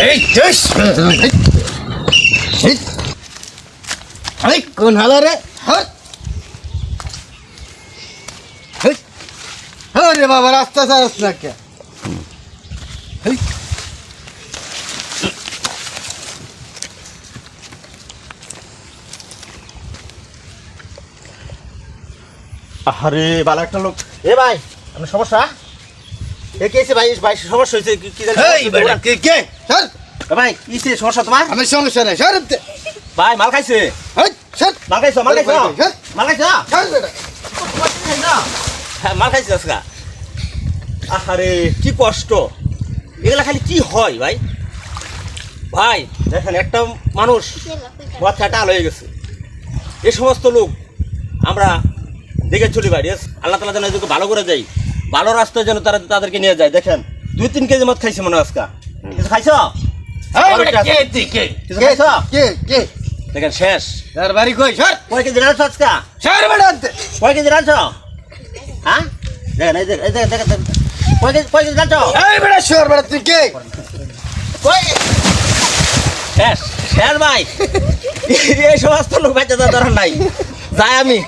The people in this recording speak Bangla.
এই এই কোন হালা রে আরে বাবা রাস্তা চালাস না কে আরে বালা একটা লোক এ ভাই আপনার সমস্যা এ কি হয়েছে ভাই ভাই সমস্যা হয়েছে কি জানি এই বেটা কে কে স্যার ভাই কি হয়েছে সমস্যা তোমার আমি সমস্যা নাই স্যার ভাই মাল খাইছে এই স্যার মাল খাইছো মাল খাইছো স্যার মাল খাইছো স্যার বেটা হ্যাঁ মাল খাইছে আজকা আরে কি কষ্ট এগুলা খালি কি হয় ভাই ভাই দেখেন একটা মানুষ মাথা টাল হয়ে গেছে এই সমস্ত লোক আমরা দেখে চলি ভাই আল্লাহ তালা যেন এদেরকে ভালো করে যাই ভালো রাস্তায় যেন তারা তাদেরকে নিয়ে যায় দেখেন 2-3 কেজি মত খাইছে মনে হয় আজকা কিছু খাইছো কিছু খাইছো কে কে দেখেন শেষ স্যার বাড়ি কই স্যার কয় কেজি রাখছো আজকা স্যার বেটা আনতে কয় কেজি রাখছো হ্যাঁ দেখেন এই দেখেন কয় কেজি রাখছো এই বেটা স্যার বেটা তুই কে শেষ শেষ ভাই এই সমস্ত লোক বাচ্চা দরকার নাই যাই আমি